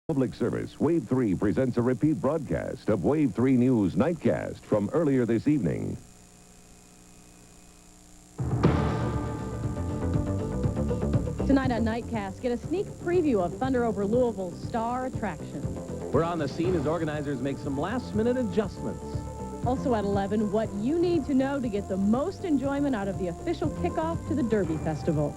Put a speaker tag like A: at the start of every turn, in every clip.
A: Public service, Wave 3 presents a repeat broadcast of Wave 3 News Nightcast from earlier this evening.
B: Tonight on Nightcast, get a sneak preview of Thunder over Louisville's star attraction.
C: We're on the scene as organizers make some last-minute adjustments.
B: Also at 11, what you need to know to get the most enjoyment out of the official kickoff to the Derby Festival.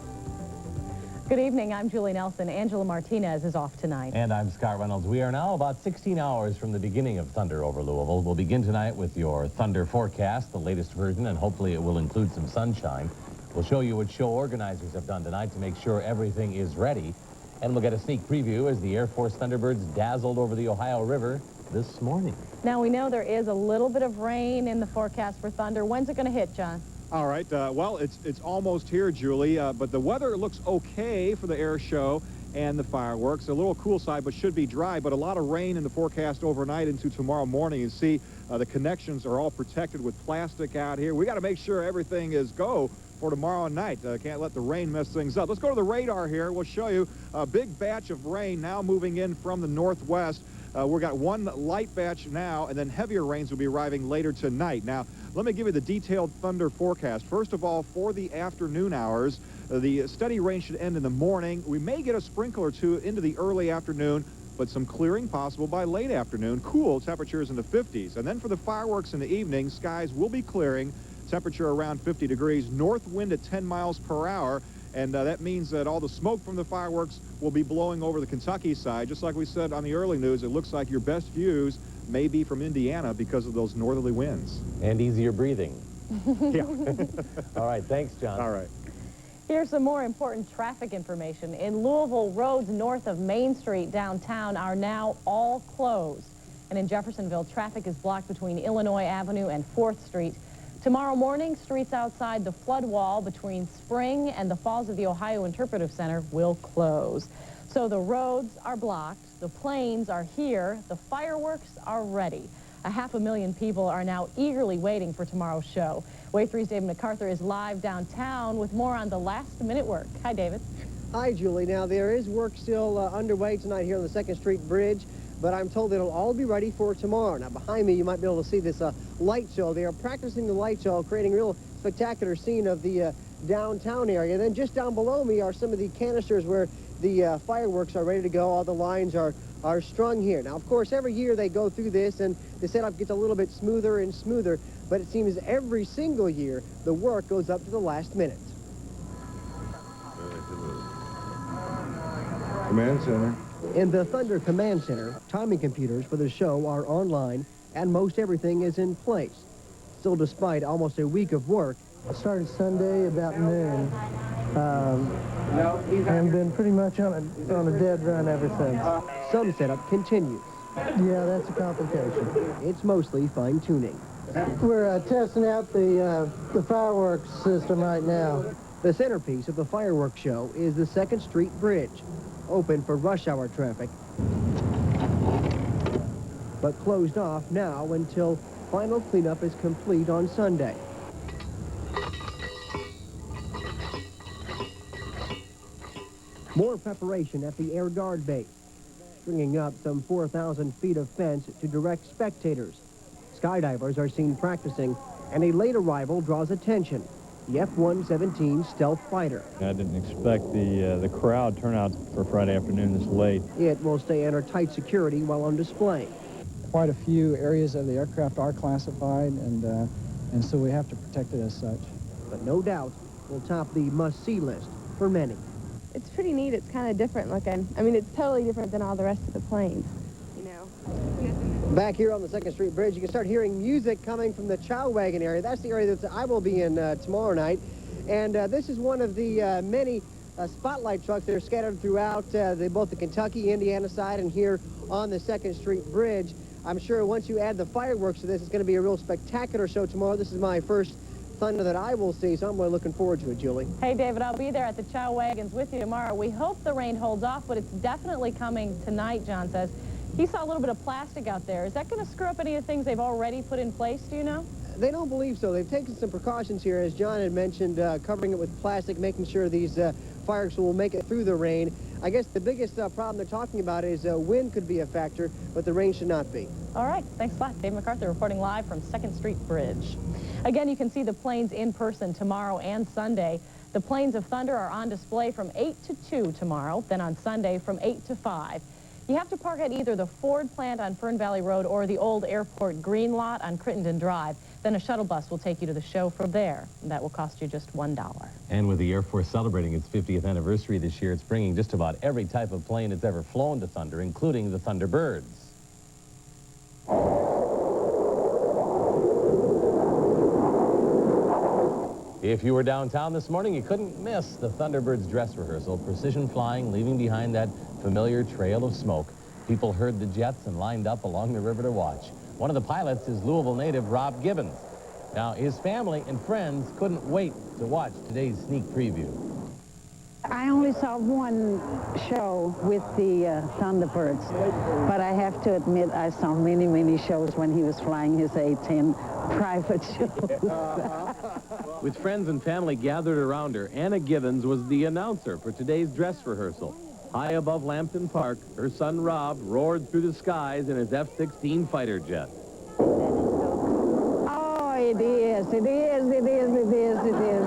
B: Good evening, I'm Julie Nelson. Angela Martinez is off tonight.
C: And I'm Scott Reynolds. We are now about 16 hours from the beginning of Thunder over Louisville. We'll begin tonight with your Thunder forecast, the latest version, and hopefully it will include some sunshine. We'll show you what show organizers have done tonight to make sure everything is ready. And we'll get a sneak preview as the Air Force Thunderbirds dazzled over the Ohio River this morning.
B: Now, we know there is a little bit of rain in the forecast for Thunder. When's it going to hit, John?
D: All right, well, it's almost here, Julie, but the weather looks okay for the air show and the fireworks. A little cool side, but should be dry, but a lot of rain in the forecast overnight into tomorrow morning. You see the connections are all protected with plastic out here. We got to make sure everything is go for tomorrow night. Can't let the rain mess things up. Let's go to the radar here. We'll show you a big batch of rain now moving in from the northwest. We've got one light batch now, and then heavier rains will be arriving later tonight. Now, let me give you the detailed Thunder forecast. First of all, for the afternoon hours, the steady rain should end in the morning. We may get a sprinkle or two into the early afternoon, but some clearing possible by late afternoon. Cool temperatures in the 50s. And then for the fireworks in the evening, skies will be clearing. Temperature around 50 degrees. North wind at 10 miles per hour. And that means that all the smoke from the fireworks will be blowing over the Kentucky side. Just like we said on the early news, it looks like your best views may be from Indiana because of those northerly winds.
C: And easier breathing.
D: Yeah.
C: All right, thanks, John.
D: All right.
B: Here's some more important traffic information. In Louisville, roads north of Main Street downtown are now all closed. And in Jeffersonville, traffic is blocked between Illinois Avenue and 4th Street. Tomorrow morning, streets outside the flood wall between Spring and the Falls of the Ohio Interpretive Center will close. So the roads are blocked, the planes are here, the fireworks are ready. 500,000 people are now eagerly waiting for tomorrow's show. Wave 3's David MacArthur is live downtown with more on the last-minute work. Hi, David.
E: Hi, Julie. Now, there is work still underway tonight here on the 2nd Street Bridge, but I'm told it'll all be ready for tomorrow. Now, behind me, you might be able to see this light show. They are practicing the light show, creating a real spectacular scene of the downtown area. And then just down below me are some of the canisters where the fireworks are ready to go. All the lines are strung here. Now, of course, every year they go through this, and the setup gets a little bit smoother and smoother, but it seems every single year the work goes up to the last minute.
F: Command Center.
E: In the Thunder Command Center, timing computers for the show are online, and most everything is in place. Still, despite almost a week of work,
G: I started Sunday about noon, and been pretty much on a dead run ever since.
E: some setup continues.
G: Yeah, that's a complication.
E: It's mostly fine-tuning.
G: We're testing out the fireworks system right now.
E: The centerpiece of the fireworks show is the 2nd Street Bridge, open for rush hour traffic, but closed off now until final cleanup is complete on Sunday. More preparation at the Air Guard base, stringing up some 4,000 feet of fence to direct spectators. Skydivers are seen practicing, and a late arrival draws attention. The F-117 stealth fighter.
H: I didn't expect the crowd turnout for Friday afternoon this late.
E: It will stay under tight security while on display.
I: Quite a few areas of the aircraft are classified, and so we have to protect it as such.
E: But no doubt will top the must-see list for many.
J: It's pretty neat. It's kind of different looking. I mean, it's totally different than all the rest of the planes, you know.
E: Back here on the 2nd Street Bridge, you can start hearing music coming from the Chow Wagon area. That's the area that I will be in tomorrow night. And this is one of the many spotlight trucks that are scattered throughout both the Kentucky, Indiana side and here on the 2nd Street Bridge. I'm sure once you add the fireworks to this, it's going to be a real spectacular show tomorrow. This is my first Thunder that I will see, so I'm really looking forward to it, Julie.
B: Hey, David, I'll be there at the Chow Wagons with you tomorrow. We hope the rain holds off, but it's definitely coming tonight, John says. He saw a little bit of plastic out there. Is that going to screw up any of the things they've already put in place, do you know?
E: They don't believe so. They've taken some precautions here, as John had mentioned, covering it with plastic, making sure these fireworks will make it through the rain. I guess the biggest problem they're talking about is wind could be a factor, but the rain should not be.
B: All right, thanks a lot. Dave MacArthur reporting live from 2nd Street Bridge. Again, you can see the planes in person tomorrow and Sunday. The planes of thunder are on display from 8 to 2 tomorrow, then on Sunday from 8 to 5. You have to park at either the Ford plant on Fern Valley Road or the old airport green lot on Crittenden Drive. Then a shuttle bus will take you to the show from there. And that will cost you just $1.
C: And with the Air Force celebrating its 50th anniversary this year, it's bringing just about every type of plane that's ever flown to Thunder, including the Thunderbirds. If you were downtown this morning, you couldn't miss the Thunderbirds dress rehearsal. Precision flying, leaving behind that familiar trail of smoke. People heard the jets and lined up along the river to watch. One of the pilots is Louisville native Rob Gibbons. Now, his family and friends couldn't wait to watch today's sneak preview.
F: I only saw one show with the Thunderbirds, but I have to admit I saw many, many shows when he was flying his A-10 private shows.
C: With friends and family gathered around her, Anna Gibbons was the announcer for today's dress rehearsal. High above Lambton Park, her son Rob roared through the skies in his F-16 fighter jet.
F: Oh, it is, it is, it is, it is, it is.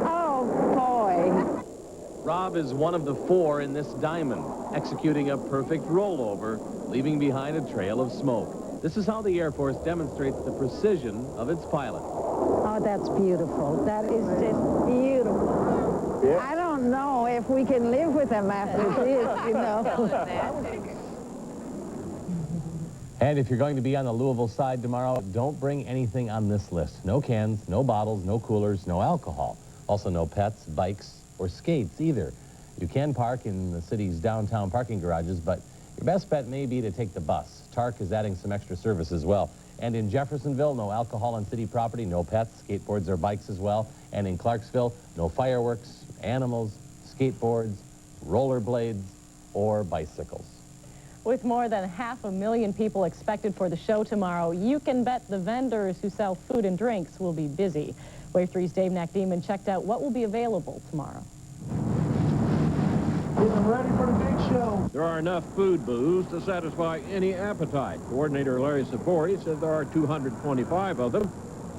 F: Oh, boy.
C: Rob is one of the 4 in this diamond, executing a perfect rollover, leaving behind a trail of smoke. This is how the Air Force demonstrates the precision of its pilot.
F: Oh, that's beautiful. That is just beautiful. Yeah. I don't know if we can live with them after this, you know.
C: And if you're going to be on the Louisville side tomorrow, don't bring anything on this list. No cans, no bottles, no coolers, no alcohol. Also no pets, bikes, or skates either. You can park in the city's downtown parking garages, but your best bet may be to take the bus. TARC is adding some extra service as well. And in Jeffersonville, no alcohol on city property, no pets, skateboards or bikes as well. And in Clarksville, no fireworks, animals, skateboards, rollerblades, or bicycles.
B: With more than 500,000 people expected for the show tomorrow, you can bet the vendors who sell food and drinks will be busy. Wave 3's Dave Nakdeman checked out what will be available tomorrow.
G: Getting ready for the big show.
K: There are enough food booths to satisfy any appetite. Coordinator Larry Sapori says there are 225 of them.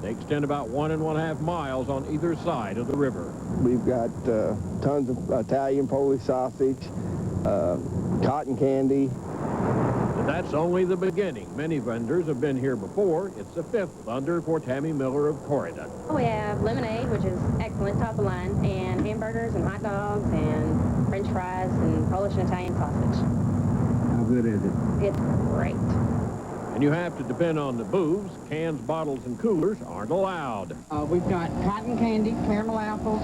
K: They extend about 1 1/2 miles on either side of the river.
L: We've got tons of Italian Polish sausage, cotton candy.
K: And that's only the beginning. Many vendors have been here before. It's the 5th Thunder for Tammy Miller of Corydon.
M: We have lemonade, which is excellent, top of the line, and hamburgers and hot dogs and French fries and Polish and Italian sausage.
L: How good is it?
M: It's great.
K: And you have to depend on the booths. Cans, bottles, and coolers aren't allowed.
N: We've got cotton candy, caramel apples,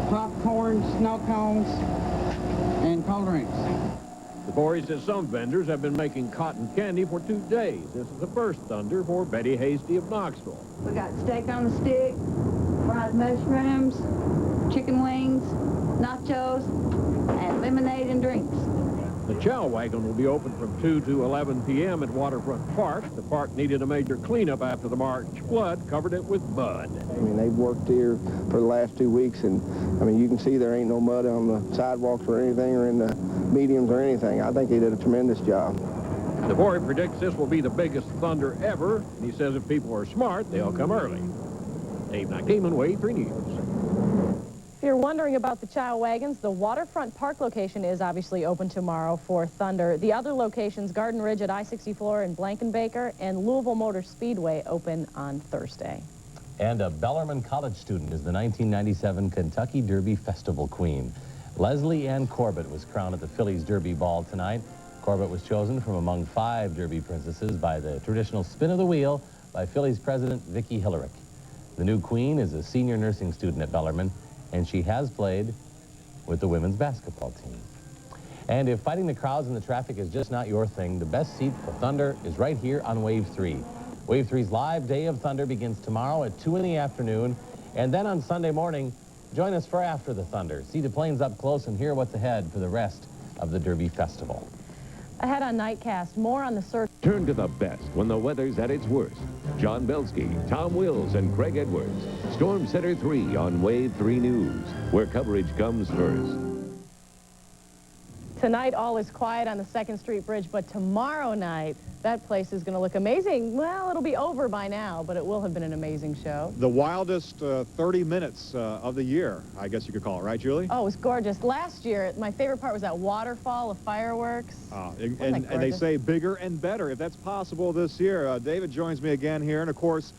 N: popcorn, snow cones, and cold drinks.
K: Sapori says some vendors have been making cotton candy for 2 days. This is the first Thunder for Betty Hasty of Knoxville.
O: We got steak on the stick, fried mushrooms, chicken wings, nachos, and lemonade and drinks.
K: The chow wagon will be open from 2 to 11 p.m. at Waterfront Park. The park needed a major cleanup after the March flood covered it with mud.
L: I mean, they've worked here for the last 2 weeks, and I mean, you can see there ain't no mud on the sidewalks or anything, or in the mediums or anything. I think they did a tremendous job.
K: The boy predicts this will be the biggest Thunder ever, and he says if people are smart, they'll come early. Dave Nakdeman, Wave 3 News.
B: If you're wondering about the chow wagons, the Waterfront Park location is obviously open tomorrow for Thunder. The other locations, Garden Ridge at I-64 and Blankenbaker, and Louisville Motor Speedway, open on Thursday.
C: And a Bellarmine College student is the 1997 Kentucky Derby Festival Queen. Leslie Ann Corbett was crowned at the Phillies Derby Ball tonight. Corbett was chosen from among 5 Derby princesses by the traditional spin of the wheel by Phillies president Vicki Hillerick. The new queen is a senior nursing student at Bellarmine, and she has played with the women's basketball team. And if fighting the crowds and the traffic is just not your thing, the best seat for Thunder is right here on Wave 3. Wave 3's live Day of Thunder begins tomorrow at 2 in the afternoon, and then on Sunday morning, join us for After the Thunder. See the planes up close and hear what's ahead for the rest of the Derby Festival.
B: Ahead on Nightcast, more on the search.
A: Turn to the best when the weather's at its worst. John Belski, Tom Wills, and Craig Edwards. Storm Center 3 on Wave 3 News, where coverage comes first.
B: Tonight, all is quiet on the 2nd Street Bridge, but tomorrow night, that place is going to look amazing. Well, it'll be over by now, but it will have been an amazing show.
D: The wildest 30 minutes of the year, I guess you could call it, right, Julie?
B: Oh, it was gorgeous. Last year, my favorite part was that waterfall of fireworks.
D: And they say bigger and better, if that's possible this year. David joins me again here, and of course,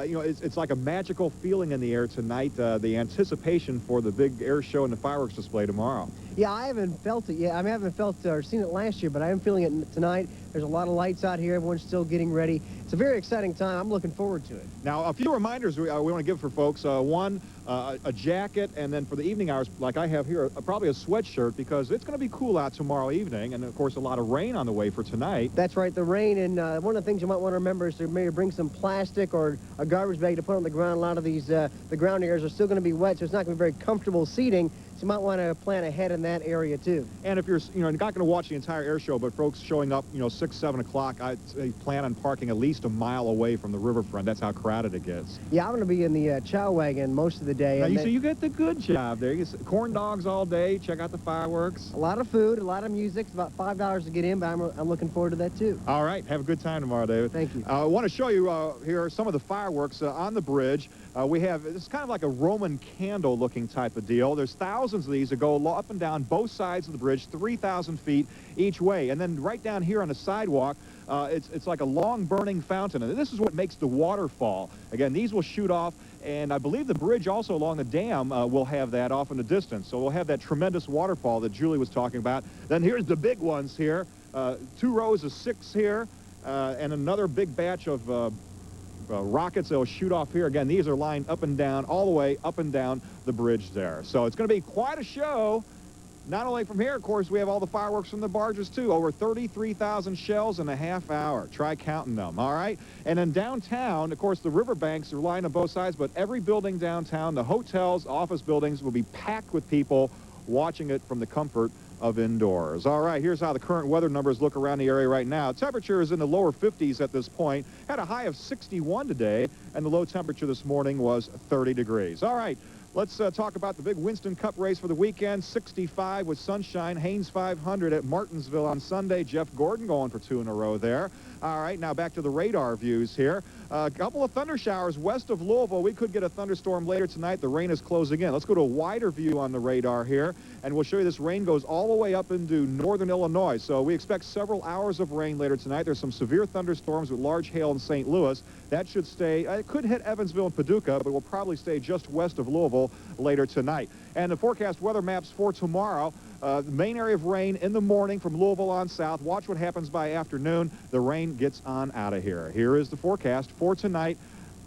D: you know, it's like a magical feeling in the air tonight, the anticipation for the big air show and the fireworks display tomorrow.
E: Yeah, I haven't felt it yet. I mean, I haven't felt or seen it last year, but I am feeling it tonight. There's a lot of lights out here. Everyone's still getting ready. It's a very exciting time. I'm looking forward to it.
D: Now, a few reminders we want to give for folks. One, a jacket, and then for the evening hours, like I have here, probably a sweatshirt, because it's going to be cool out tomorrow evening, and of course a lot of rain on the way for tonight.
E: That's right, the rain, and one of the things you might want to remember is to maybe bring some plastic or a garbage bag to put on the ground. A lot of these, the ground areas are still going to be wet, so it's not going to be very comfortable seating. So you might want to plan ahead in that area, too.
D: And if you're, you know, not going to watch the entire air show, but folks showing up, you know, 6, 7 o'clock, I'd say plan on parking at least a mile away from the riverfront. That's how crowded it gets.
E: Yeah, I'm going to be in the chow wagon most of the day.
D: Now, so you get the good job there. You get corn dogs all day, check out the fireworks.
E: A lot of food, a lot of music. It's about $5 to get in, but I'm looking forward to that, too.
D: All right. Have a good time tomorrow, David.
E: Thank you.
D: I want to show you here are some of the fireworks on the bridge. We have, it's kind of like a Roman candle looking type of deal. There's thousands of these that go up and down both sides of the bridge, 3,000 feet each way. And then right down here on the sidewalk, it's like a long burning fountain. And this is what makes the waterfall. Again, these will shoot off, and I believe the bridge also along the dam will have that off in the distance. So we'll have that tremendous waterfall that Julie was talking about. Then here's the big ones here. 2 rows of 6 here, and another big batch of rockets that will shoot off here. Again, these are lined up and down, all the way up and down the bridge there. So it's going to be quite a show. Not only from here, of course, we have all the fireworks from the barges, too. Over 33,000 shells in a half hour. Try counting them, all right? And in downtown, of course, the riverbanks are lined on both sides, but every building downtown, the hotels, office buildings, will be packed with people watching it from the comfort of indoors. All right, here's how the current weather numbers look around the area right now. Temperature is in the lower 50s at this point. Had a high of 61 today, and the low temperature this morning was 30 degrees. All right, let's talk about the big Winston Cup race for the weekend. 65 with sunshine. Haynes 500 at Martinsville on Sunday. Jeff Gordon going for 2 in a row there. All right, now back to the radar views here. A couple of thunder showers west of Louisville. We could get a thunderstorm later tonight. The rain is closing in. Let's go to a wider view on the radar here, and we'll show you this rain goes all the way up into northern Illinois. So we expect several hours of rain later tonight. There's some severe thunderstorms with large hail in St. Louis. That should stay. It could hit Evansville and Paducah, but will probably stay just west of Louisville later tonight. And the forecast weather maps for tomorrow. The main area of rain in the morning from Louisville on south. Watch what happens by afternoon. The rain gets on out of here. Here is the forecast for tonight.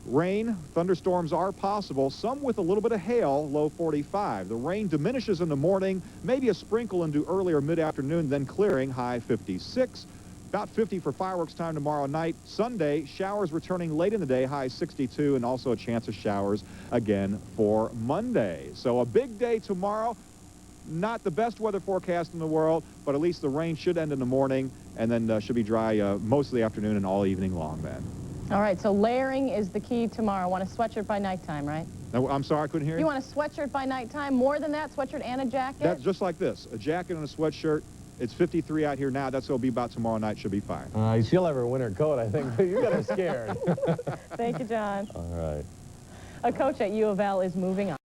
D: Rain, thunderstorms are possible, some with a little bit of hail, low 45. The rain diminishes in the morning, maybe a sprinkle into earlier mid-afternoon, then clearing, high 56. About 50 for fireworks time tomorrow night. Sunday, showers returning late in the day, high 62, and also a chance of showers again for Monday. So a big day tomorrow. Not the best weather forecast in the world, but at least the rain should end in the morning, and then should be dry most of the afternoon and all evening long then.
B: All right, so layering is the key tomorrow. Want a sweatshirt by nighttime, right?
D: No, I'm sorry, I couldn't hear you.
B: You want a sweatshirt by nighttime? More than that, sweatshirt and a jacket?
D: That's just like this, a jacket and a sweatshirt. It's 53 out here now. That's what it'll be about tomorrow night. Should be fine.
C: You still have her winter coat, I think, but you got her scared.
B: Thank you, John.
C: All right.
B: A coach at U of L is moving on.